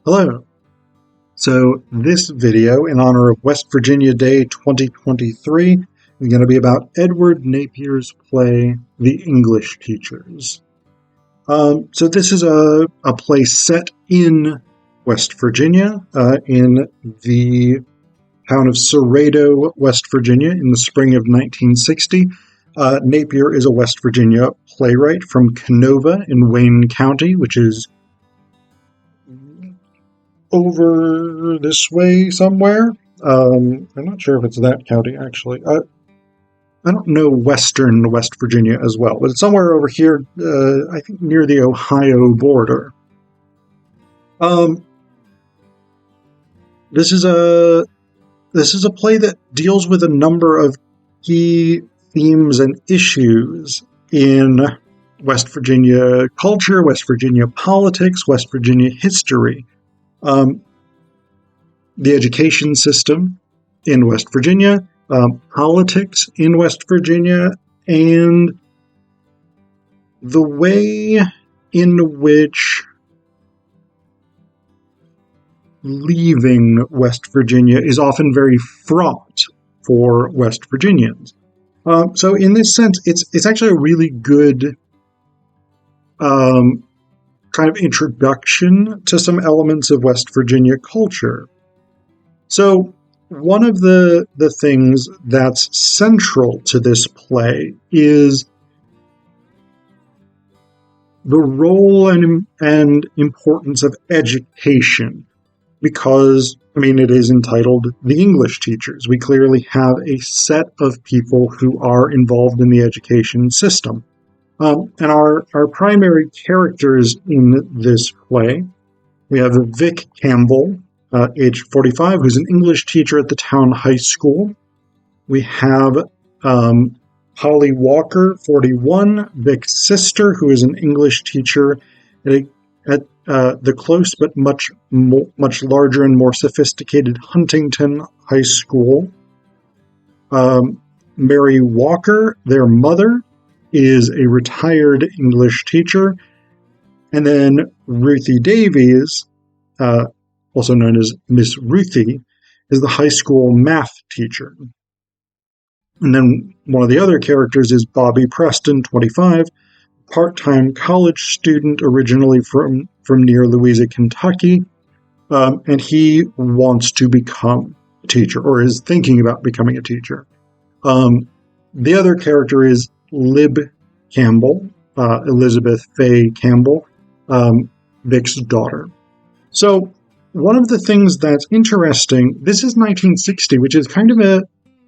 Hello. So this video, in honor of West Virginia Day 2023, is going to be about Edward Napier's play, The English Teachers. So this is a play set in West Virginia, in the town of Cerrado, West Virginia, in the spring of 1960. Napier is a West Virginia playwright from Canova in Wayne County, which is over this way somewhere. I'm not sure if it's that county, actually. I don't know western West Virginia as well, but it's somewhere over here, I think near the Ohio border. This is a play that deals with a number of key themes and issues in West Virginia culture, West Virginia politics, West Virginia history. The education system in West Virginia, politics in West Virginia, and the way in which leaving West Virginia is often very fraught for West Virginians. So in this sense, it's actually a really good kind of introduction to some elements of West Virginia culture. So one of the things that's central to this play is the role and importance of education, because, it is entitled The English Teachers. We clearly have a set of people who are involved in the education system. And our primary characters in this play, we have Vic Campbell, age 45, who's an English teacher at the town high school. We have Holly Walker, 41, Vic's sister, who is an English teacher at the close but much larger and more sophisticated Huntington High School. Mary Walker, their mother, is a retired English teacher. And then Ruthie Davies, also known as Miss Ruthie, is the high school math teacher. And then one of the other characters is Bobby Preston, 25, part-time college student originally from near Louisa, Kentucky, and he wants to become a teacher, or is thinking about becoming a teacher. The other character is Lib Campbell, Elizabeth Fay Campbell, Vic's daughter. So one of the things that's interesting, this is 1960, which is kind of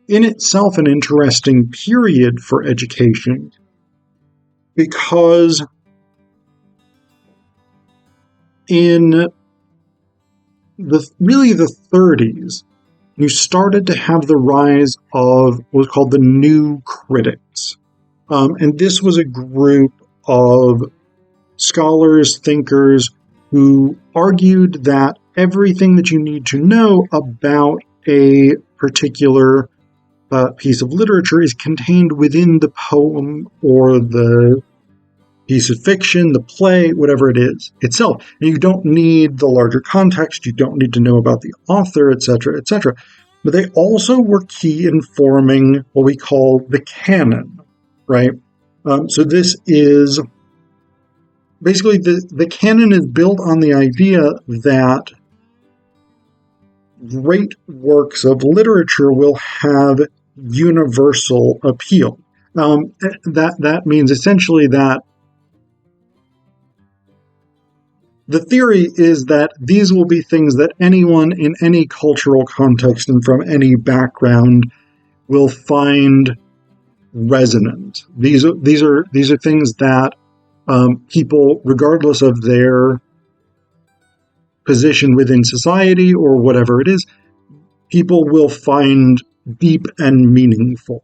in itself an interesting period for education, because in the 30s, you started to have the rise of what was called the New Critics. And this was a group of scholars, thinkers, who argued that everything that you need to know about a particular piece of literature is contained within the poem or the piece of fiction, the play, whatever it is, itself. And you don't need the larger context, you don't need to know about the author, etc., etc. But they also were key in forming what we call the canon, right? So this is basically the canon is built on the idea that great works of literature will have universal appeal. That means essentially that the theory is that these will be things that anyone in any cultural context and from any background will find resonant. These are things that people, regardless of their position within society or whatever it is, people will find deep and meaningful.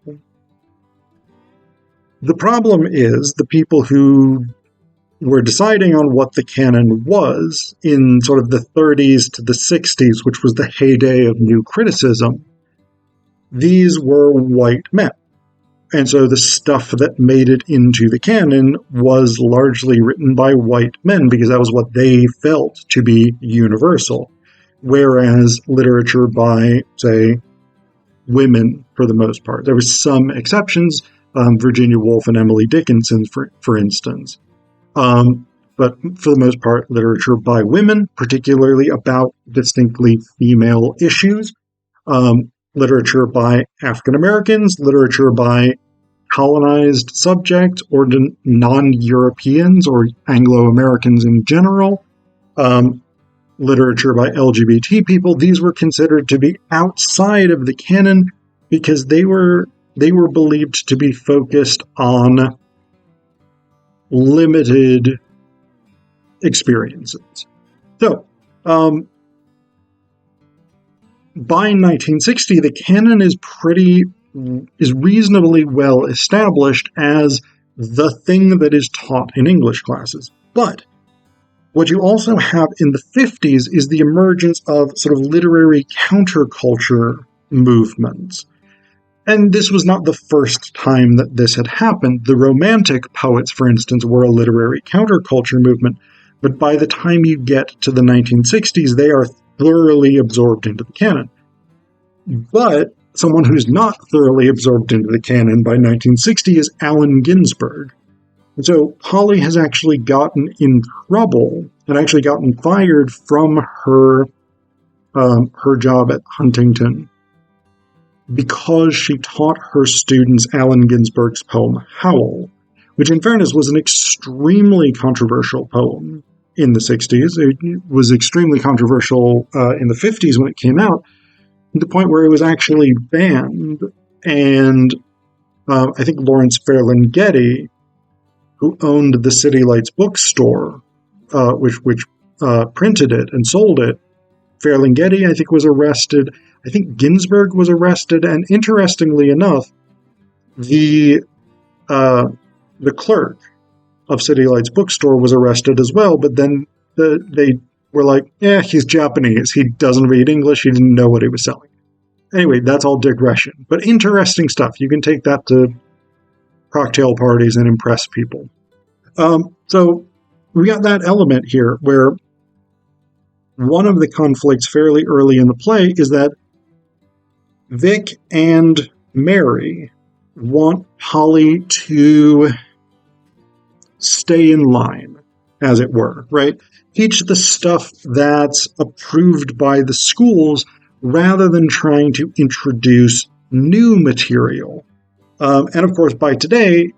The problem is the people who were deciding on what the canon was in sort of the 30s to the 60s, which was the heyday of new criticism, these were white men. And so the stuff that made it into the canon was largely written by white men because that was what they felt to be universal. Whereas literature by, say, women, for the most part. There were some exceptions, Virginia Woolf and Emily Dickinson, for instance. But for the most part, literature by women, particularly about distinctly female issues, literature by African Americans, literature by colonized subjects or non-Europeans or Anglo-Americans in general, literature by LGBT people. These were considered to be outside of the canon because they were believed to be focused on limited experiences. So, by 1960, the canon is reasonably well established as the thing that is taught in English classes. But what you also have in the 50s is the emergence of sort of literary counterculture movements. And this was not the first time that this had happened. The Romantic poets, for instance, were a literary counterculture movement. But by the time you get to the 1960s, they are thoroughly absorbed into the canon. But someone who's not thoroughly absorbed into the canon by 1960 is Allen Ginsberg. And so Polly has actually gotten in trouble and actually gotten fired from her job at Huntington because she taught her students Allen Ginsberg's poem Howl, which in fairness was an extremely controversial poem in the 60s. It was extremely controversial in the 50s when it came out, to the point where it was actually banned. And I think Lawrence Ferlinghetti, who owned the City Lights bookstore, which printed it and sold it, Ferlinghetti, I think, was arrested. I think Ginsberg was arrested, and interestingly enough, the clerk of City Lights bookstore was arrested as well. But then they were like, he's Japanese. He doesn't read English. He didn't know what he was selling. Anyway, that's all digression. But interesting stuff. You can take that to cocktail parties and impress people. So we got that element here where one of the conflicts fairly early in the play is that Vic and Mary want Polly to stay in line, as it were, right? Teach the stuff that's approved by the schools rather than trying to introduce new material. And of course, by today,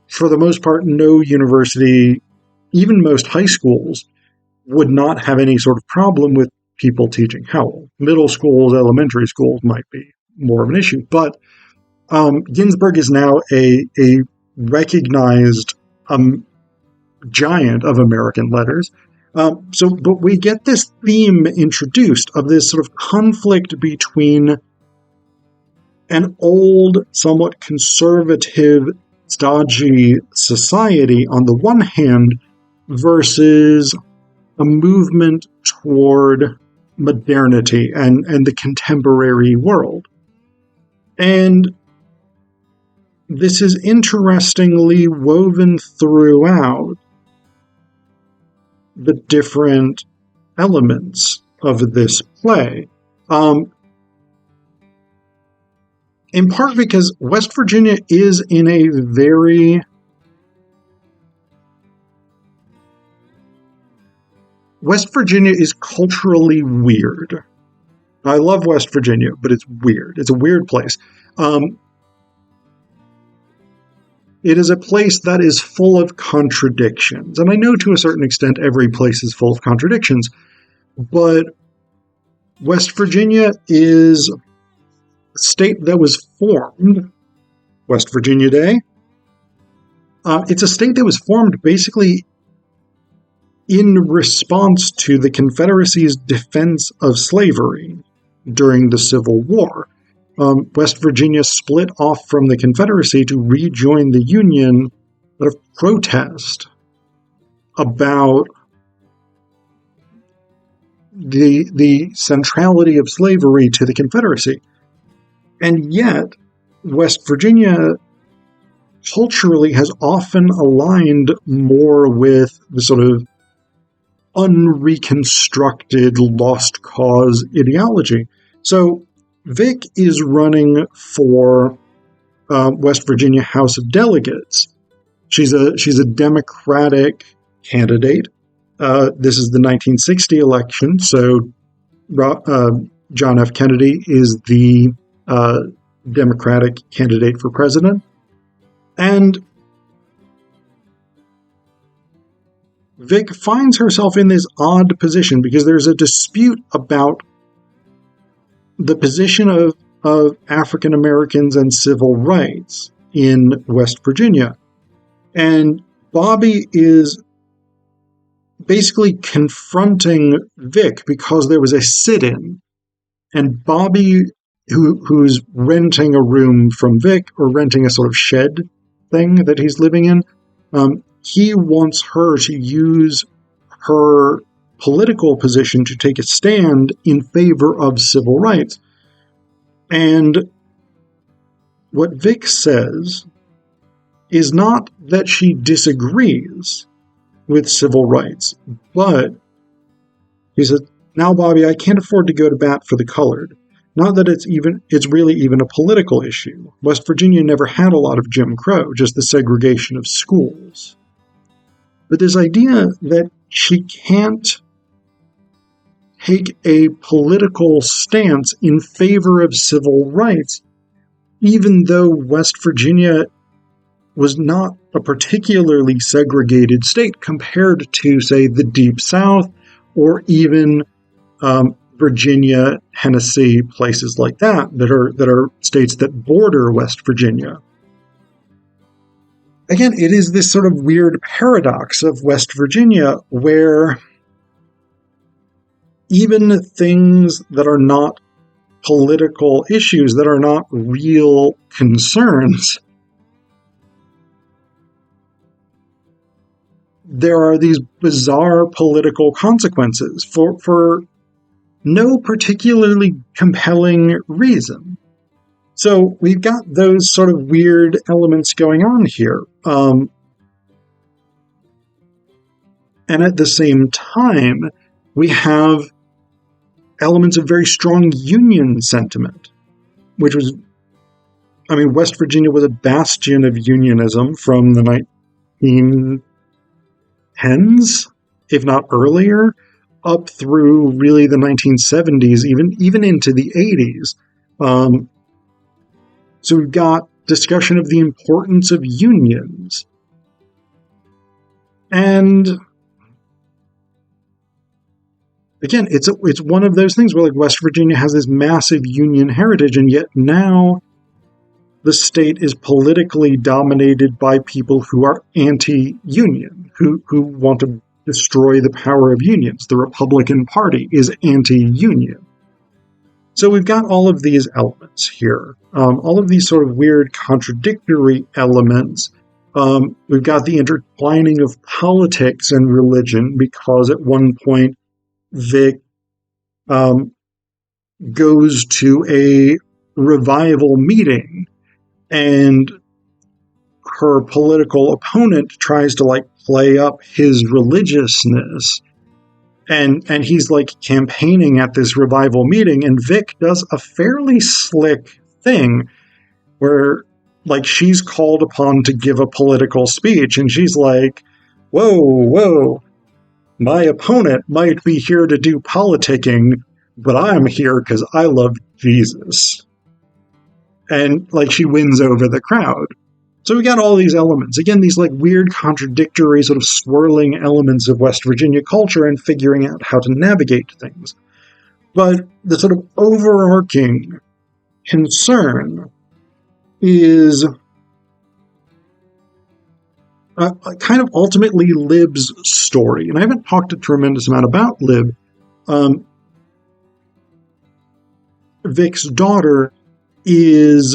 for the most part, no university, even most high schools, would not have any sort of problem with people teaching Howl. Middle schools, elementary schools might be more of an issue. But Ginsberg is now a recognized giant of American letters. But we get this theme introduced of this sort of conflict between an old, somewhat conservative, stodgy society on the one hand versus a movement toward modernity and the contemporary world. And this is interestingly woven throughout the different elements of this play. In part because West Virginia is in a very West Virginia is culturally weird. I love West Virginia, but it's weird. It's a weird place. It is a place that is full of contradictions. And I know to a certain extent every place is full of contradictions, but West Virginia is a state that was formed, West Virginia Day. It's a state that was formed basically in response to the Confederacy's defense of slavery during the Civil War. West Virginia split off from the Confederacy to rejoin the Union out of protest about the centrality of slavery to the Confederacy. And yet, West Virginia culturally has often aligned more with the sort of unreconstructed lost cause ideology. So Vic is running for West Virginia House of Delegates. She's a Democratic candidate. This is the 1960 election, so John F. Kennedy is the Democratic candidate for president. And Vic finds herself in this odd position because there's a dispute about the position of African Americans and civil rights in West Virginia. And Bobby is basically confronting Vic because there was a sit-in. And Bobby, who's renting a room from Vic, or renting a sort of shed thing that he's living in, he wants her to use her political position to take a stand in favor of civil rights. And what Vic says is not that she disagrees with civil rights, but he says, "Now, Bobby, I can't afford to go to bat for the colored. Not that it's really even a political issue. West Virginia never had a lot of Jim Crow, just the segregation of schools." But this idea that she can't take a political stance in favor of civil rights, even though West Virginia was not a particularly segregated state compared to, say, the Deep South, or even Virginia, Tennessee, places like that are states that border West Virginia. Again, it is this sort of weird paradox of West Virginia where even things that are not political issues, that are not real concerns, there are these bizarre political consequences for no particularly compelling reason. So we've got those sort of weird elements going on here. And at the same time, we have elements of very strong Union sentiment, which was, West Virginia was a bastion of Unionism from the 1910s, if not earlier, up through really the 1970s, even into the 80s. So we've got discussion of the importance of unions. And again, it's one of those things where like West Virginia has this massive union heritage, and yet now the state is politically dominated by people who are anti-union, who want to destroy the power of unions. The Republican Party is anti-union. So we've got all of these elements here, all of these sort of weird contradictory elements. We've got the intertwining of politics and religion, because at one point Vic goes to a revival meeting, and her political opponent tries to like play up his religiousness, and he's like campaigning at this revival meeting, and Vic does a fairly slick thing where like she's called upon to give a political speech, and she's like, whoa, my opponent might be here to do politicking, but I'm here because I love Jesus. And like she wins over the crowd. So we got all these elements. Again, these like weird, contradictory, sort of swirling elements of West Virginia culture, and figuring out how to navigate things. But the sort of overarching concern is kind of ultimately Lib's story. And I haven't talked a tremendous amount about Lib. Vic's daughter is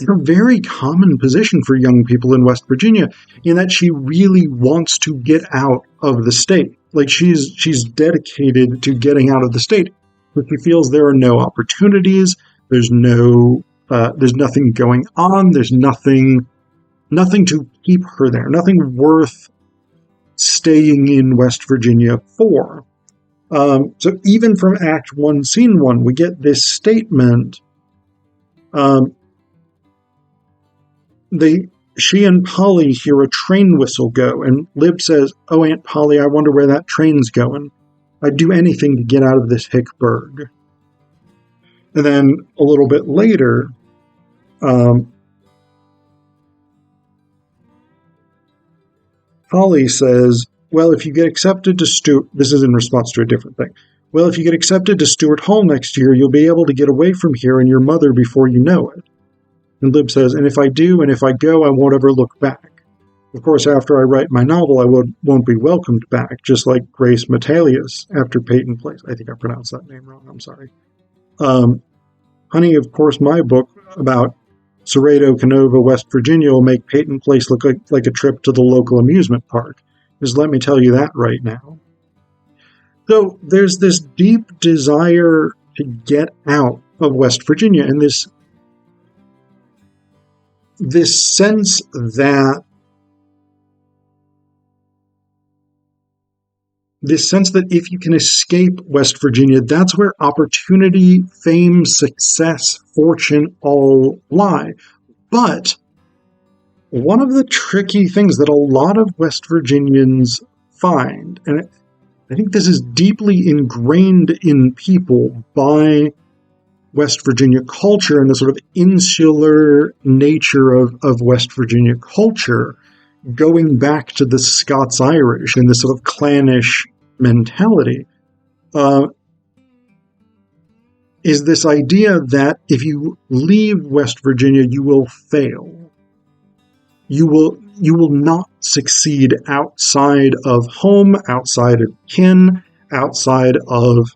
in a very common position for young people in West Virginia, in that she really wants to get out of the state. Like she's dedicated to getting out of the state, but she feels there are no opportunities, there's no there's nothing going on. There's nothing to keep her there. Nothing worth staying in West Virginia for. So even from Act 1, Scene 1, we get this statement. She and Polly hear a train whistle go, and Lib says, "Oh, Aunt Polly, I wonder where that train's going. I'd do anything to get out of this hick burg." And then a little bit later, Polly says, "Well, if you get accepted to Stuart," this is in response to a different thing. "Well, if you get accepted to Stuart Hall next year, you'll be able to get away from here and your mother before you know it." And Lib says, "And if I do, and if I go, I won't ever look back. Of course, after I write my novel, I won't be welcomed back, just like Grace Metalius after Peyton Place." I think I pronounced that name wrong. I'm sorry. Honey, of course, my book about Cerrado, Canova, West Virginia will make Peyton Place look like a trip to the local amusement park. Just let me tell you that right now. So there's this deep desire to get out of West Virginia, and this sense that if you can escape West Virginia, that's where opportunity, fame, success, fortune all lie. But one of the tricky things that a lot of West Virginians find, and I think this is deeply ingrained in people by West Virginia culture and the sort of insular nature of West Virginia culture, going back to the Scots-Irish and this sort of clannish mentality, is this idea that if you leave West Virginia, you will fail. You will not succeed outside of home, outside of kin, outside of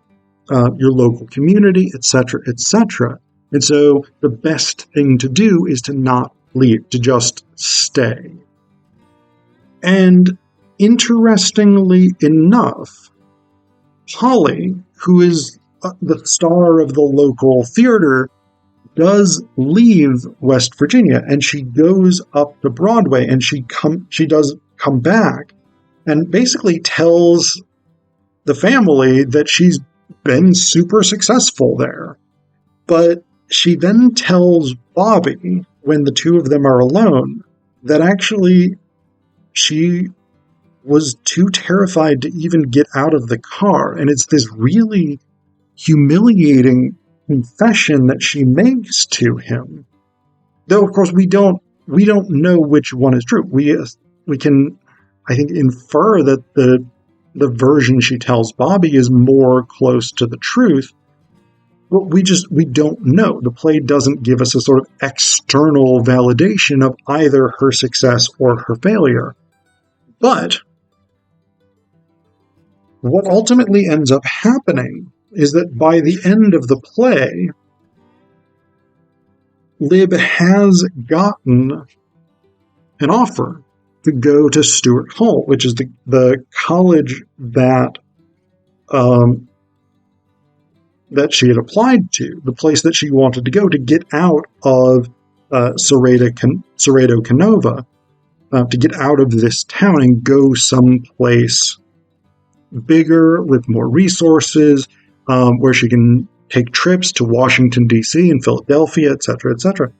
your local community, etc., etc. And so the best thing to do is to not leave, to just stay. And interestingly enough, Polly, who is the star of the local theater, does leave West Virginia, and she goes up to Broadway, and she does come back and basically tells the family that she's been super successful there. But she then tells Bobby, when the two of them are alone, that actually she was too terrified to even get out of the car. And it's this really humiliating confession that she makes to him. Though, of course, we don't know which one is true. We can, I think, infer that the version she tells Bobby is more close to the truth, but we don't know. The play doesn't give us a sort of external validation of either her success or her failure. But what ultimately ends up happening is that by the end of the play, Lib has gotten an offer to go to Stuart Hall, which is the college that she had applied to, the place that she wanted to go to get out of Cerrado Canova, to get out of this town and go someplace bigger with more resources, where she can take trips to Washington, D.C. and Philadelphia, etc., etc.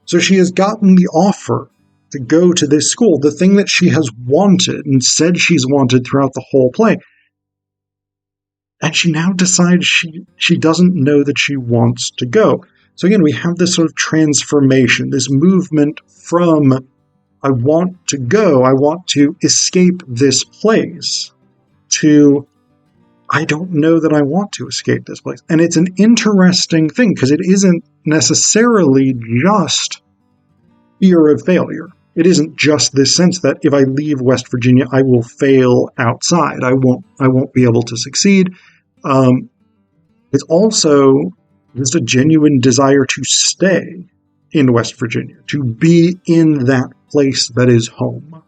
So she has gotten the offer to go to this school, the thing that she has wanted and said she's wanted throughout the whole play. And she now decides she doesn't know that she wants to go. So again, we have this sort of transformation, this movement from I want to go, I want to escape this place, to I don't know that I want to escape this place. And it's an interesting thing because it isn't necessarily just fear of failure. It isn't just this sense that if I leave West Virginia, I will fail outside. I won't be able to succeed. It's also just a genuine desire to stay in West Virginia, to be in that place that is home.